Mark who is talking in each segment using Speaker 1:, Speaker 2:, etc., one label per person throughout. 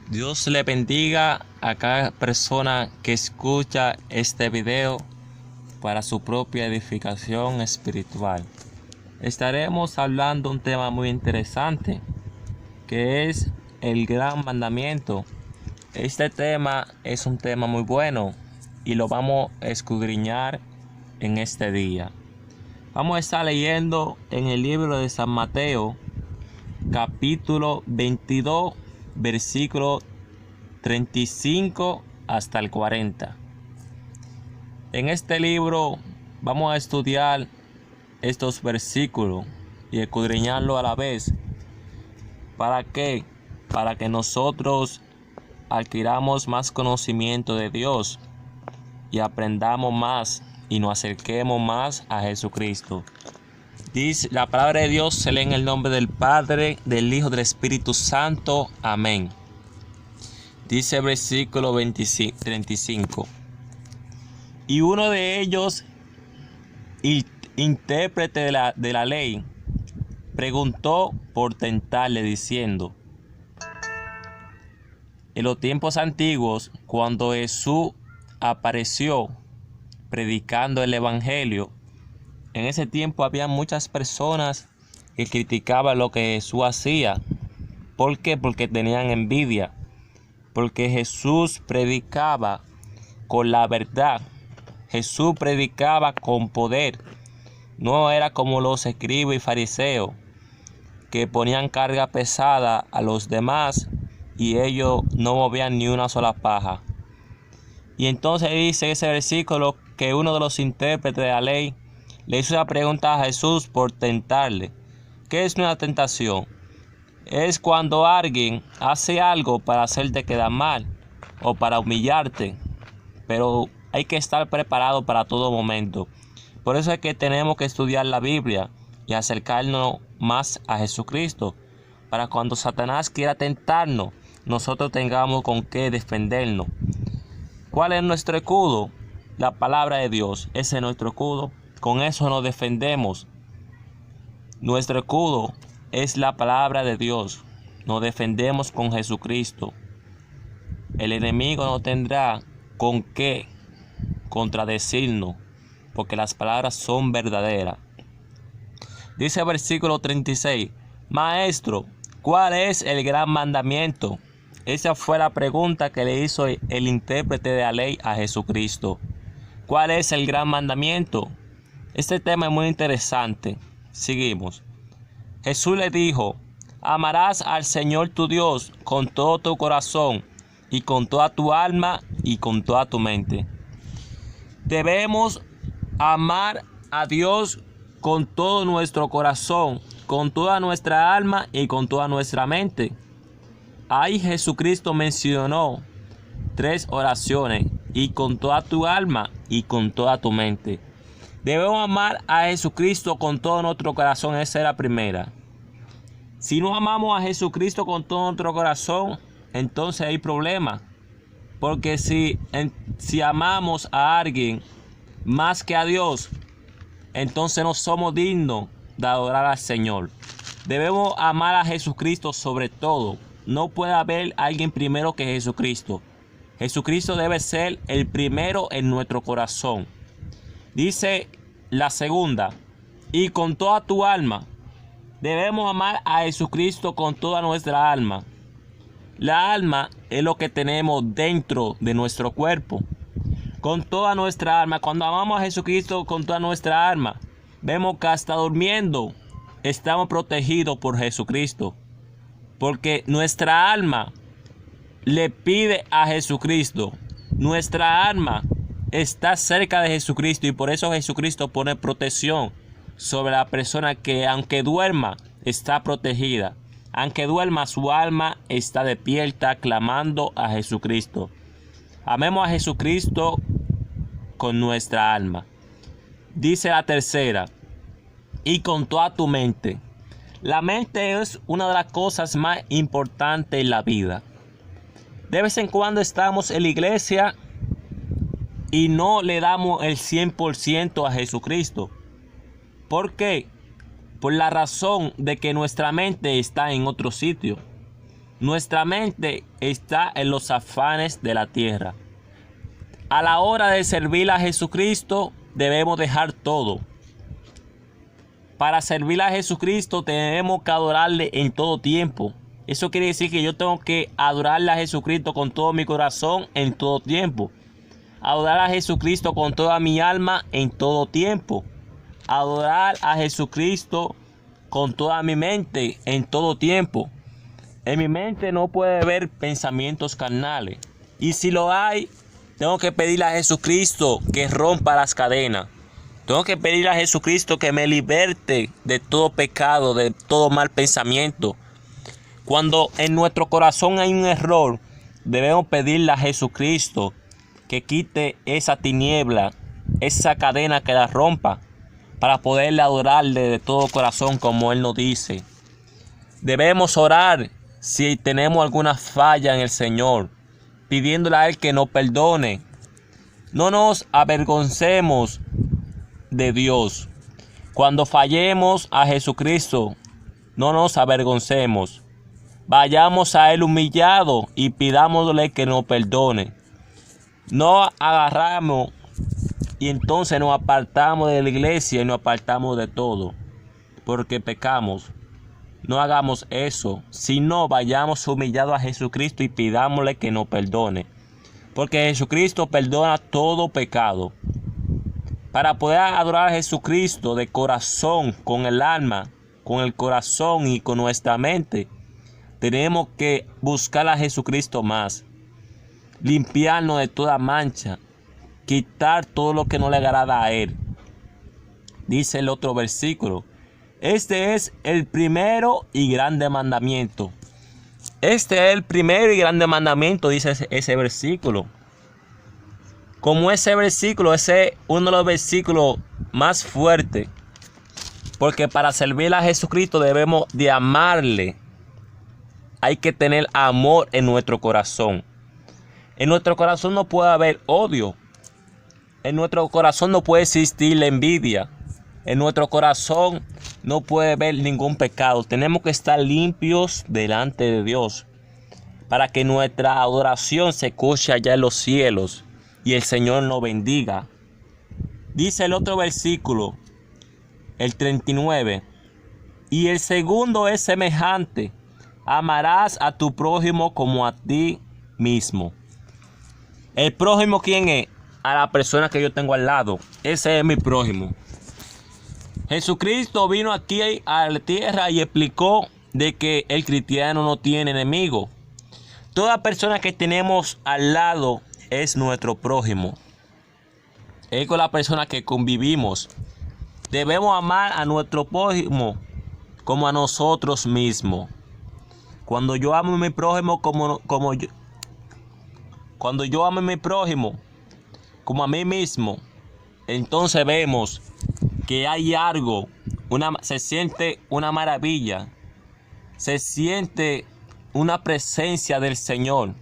Speaker 1: Dios le bendiga a cada persona que escucha este video para su propia edificación espiritual. Estaremos hablando un tema muy interesante, que es el gran mandamiento. Este tema es un tema muy bueno y lo vamos a escudriñar en este día. Vamos a estar leyendo en el libro de San Mateo, capítulo 22, versículo 35 hasta el 40. En este libro vamos a estudiar estos versículos y escudriñarlo a la vez. ¿Para qué? Para que nosotros adquiramos más conocimiento de Dios y aprendamos más y nos acerquemos más a Jesucristo. Dice, la palabra de Dios se lee en el nombre del Padre, del Hijo, del Espíritu Santo. Amén. Dice el versículo 35. Y uno de ellos, intérprete de la ley, preguntó por tentarle diciendo: en los tiempos antiguos, cuando Jesús apareció predicando el evangelio, en ese tiempo había muchas personas que criticaban lo que Jesús hacía. ¿Por qué? Porque tenían envidia. Porque Jesús predicaba con la verdad. Jesús predicaba con poder. No era como los escribas y fariseos, que ponían carga pesada a los demás y ellos no movían ni una sola paja. Y entonces dice ese versículo que uno de los intérpretes de la ley le hizo una pregunta a Jesús por tentarle. ¿Qué es una tentación? Es cuando alguien hace algo para hacerte quedar mal o para humillarte, pero hay que estar preparado para todo momento. Por eso es que tenemos que estudiar la Biblia y acercarnos más a Jesucristo, para cuando Satanás quiera tentarnos, nosotros tengamos con qué defendernos. ¿Cuál es nuestro escudo? La palabra de Dios. Ese es nuestro escudo. Con eso nos defendemos. Nuestro escudo es la palabra de Dios. Nos defendemos con Jesucristo. El enemigo no tendrá con qué contradecirnos, porque las palabras son verdaderas. Dice el versículo 36. Maestro, ¿cuál es el gran mandamiento? Esa fue la pregunta que le hizo el intérprete de la ley a Jesucristo. ¿Cuál es el gran mandamiento? Este tema es muy interesante. Seguimos. Jesús le dijo: amarás al Señor tu Dios con todo tu corazón y con toda tu alma y con toda tu mente. Debemos amar a Dios con todo nuestro corazón, con toda nuestra alma y con toda nuestra mente. Ahí Jesucristo mencionó 3 oraciones: y con toda tu alma y con toda tu mente. Debemos amar a Jesucristo con todo nuestro corazón. Esa es la primera. Si no amamos a Jesucristo con todo nuestro corazón, entonces hay problema. Porque si amamos a alguien más que a Dios, entonces no somos dignos de adorar al Señor. Debemos amar a Jesucristo sobre todo. No puede haber alguien primero que Jesucristo. Jesucristo debe ser el primero en nuestro corazón. Dice la segunda: y con toda tu alma. Debemos amar a Jesucristo con toda nuestra alma. La alma es lo que tenemos dentro de nuestro cuerpo. Con toda nuestra alma. Cuando amamos a Jesucristo con toda nuestra alma, vemos que hasta durmiendo estamos protegidos por Jesucristo. Porque nuestra alma le pide a Jesucristo. Nuestra alma está cerca de Jesucristo y por eso Jesucristo pone protección sobre la persona, que aunque duerma está protegida. Aunque duerma, su alma está despierta clamando a Jesucristo. Amemos a Jesucristo con nuestra alma. Dice la tercera: y con toda tu mente. La mente es una de las cosas más importantes en la vida. De vez en cuando estamos en la iglesia y no le damos el 100% a Jesucristo. ¿Por qué? Por la razón de que nuestra mente está en otro sitio. Nuestra mente está en los afanes de la tierra. A la hora de servir a Jesucristo, debemos dejar todo. Para servir a Jesucristo tenemos que adorarle en todo tiempo. Eso quiere decir que yo tengo que adorarle a Jesucristo con todo mi corazón en todo tiempo. Adorar a Jesucristo con toda mi alma en todo tiempo. Adorar a Jesucristo con toda mi mente en todo tiempo. En mi mente no puede haber pensamientos carnales. Y si lo hay, tengo que pedirle a Jesucristo que rompa las cadenas. Tengo que pedirle a Jesucristo que me liberte de todo pecado, de todo mal pensamiento. Cuando en nuestro corazón hay un error, debemos pedirle a Jesucristo que quite esa tiniebla, esa cadena, que la rompa, para poderle adorarle de todo corazón como Él nos dice. Debemos orar si tenemos alguna falla en el Señor, pidiéndole a Él que nos perdone. No nos avergoncemos de Dios. Cuando fallemos a Jesucristo, no nos avergoncemos. Vayamos a Él humillado y pidámosle que nos perdone. No agarramos y entonces nos apartamos de la iglesia y nos apartamos de todo, porque pecamos. No hagamos eso, sino vayamos humillados a Jesucristo y pidámosle que nos perdone, porque Jesucristo perdona todo pecado. Para poder adorar a Jesucristo de corazón, con el alma, con el corazón y con nuestra mente, tenemos que buscar a Jesucristo más, limpiarnos de toda mancha, quitar todo lo que no le agrada a Él. Dice el otro versículo: este es el primero y grande mandamiento. Este es el primero y grande mandamiento, dice ese versículo. Como ese versículo, ese es uno de los versículos más fuertes. Porque para servir a Jesucristo debemos de amarle. Hay que tener amor en nuestro corazón. En nuestro corazón no puede haber odio. En nuestro corazón no puede existir la envidia. En nuestro corazón no puede haber ningún pecado. Tenemos que estar limpios delante de Dios, para que nuestra adoración se escuche allá en los cielos y el Señor nos bendiga. Dice el otro versículo, el 39. Y el segundo es semejante: amarás a tu prójimo como a ti mismo. ¿El prójimo quién es? A la persona que yo tengo al lado. Ese es mi prójimo. Jesucristo vino aquí a la tierra y explicó de que el cristiano no tiene enemigo. Toda persona que tenemos al lado es nuestro prójimo. Es con la persona que convivimos. Debemos amar a nuestro prójimo como a nosotros mismos. Cuando yo amo a mi prójimo cuando yo amo a mi prójimo como a mí mismo, entonces vemos que hay algo, se siente una maravilla, se siente una presencia del Señor.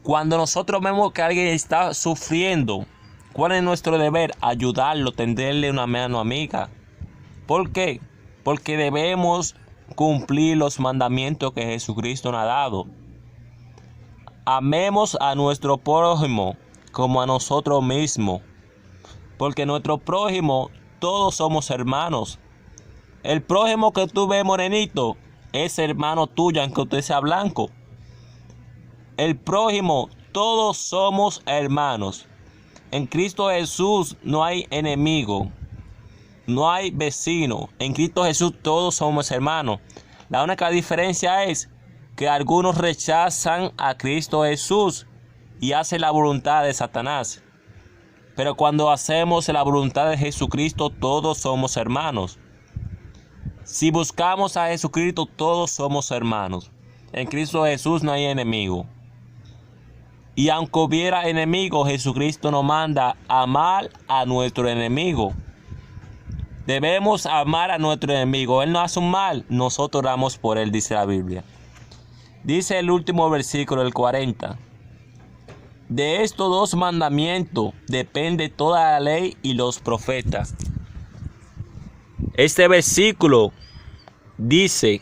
Speaker 1: Cuando nosotros vemos que alguien está sufriendo, ¿cuál es nuestro deber? Ayudarlo, tenderle una mano amiga. ¿Por qué? Porque debemos cumplir los mandamientos que Jesucristo nos ha dado. Amemos a nuestro prójimo como a nosotros mismos, porque nuestro prójimo, todos somos hermanos. El prójimo que tú ves morenito es hermano tuyo, aunque usted sea blanco. El prójimo, todos somos hermanos. En Cristo Jesús no hay enemigo, no hay vecino. En Cristo Jesús todos somos hermanos. La única diferencia es que algunos rechazan a Cristo Jesús y hacen la voluntad de Satanás. Pero cuando hacemos la voluntad de Jesucristo, todos somos hermanos. Si buscamos a Jesucristo, todos somos hermanos. En Cristo Jesús no hay enemigo. Y aunque hubiera enemigo, Jesucristo nos manda a amar a nuestro enemigo. Debemos amar a nuestro enemigo. Él nos hace un mal, nosotros oramos por él, dice la Biblia. Dice el último versículo, el 40. De estos dos mandamientos depende toda la ley y los profetas. Este versículo dice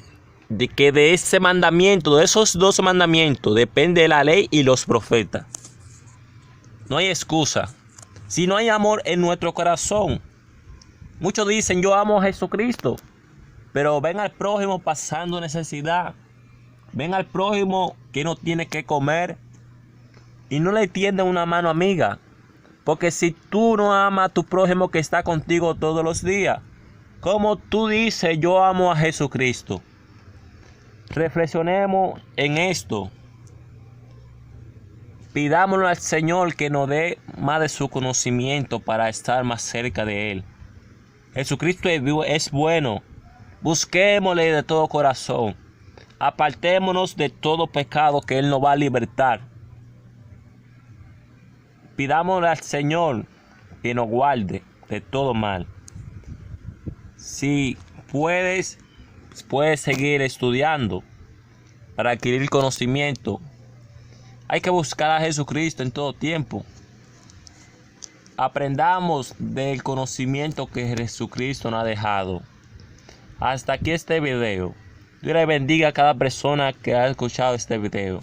Speaker 1: de que de ese mandamiento, de esos 2 mandamientos, depende la ley y los profetas. No hay excusa. Si no hay amor en nuestro corazón, muchos dicen yo amo a Jesucristo, pero ven al prójimo pasando necesidad, ven al prójimo que no tiene que comer y no le tienden una mano amiga. Porque si tú no amas a tu prójimo que está contigo todos los días, ¿cómo tú dices yo amo a Jesucristo? Reflexionemos en esto. Pidámosle al Señor que nos dé más de su conocimiento para estar más cerca de Él. Jesucristo es bueno. Busquémosle de todo corazón. Apartémonos de todo pecado que Él nos va a libertar. Pidámosle al Señor que nos guarde de todo mal. Si puedes seguir estudiando para adquirir conocimiento. Hay que buscar a Jesucristo en todo tiempo. Aprendamos del conocimiento que Jesucristo nos ha dejado. Hasta aquí este video. Dios le bendiga a cada persona que ha escuchado este video.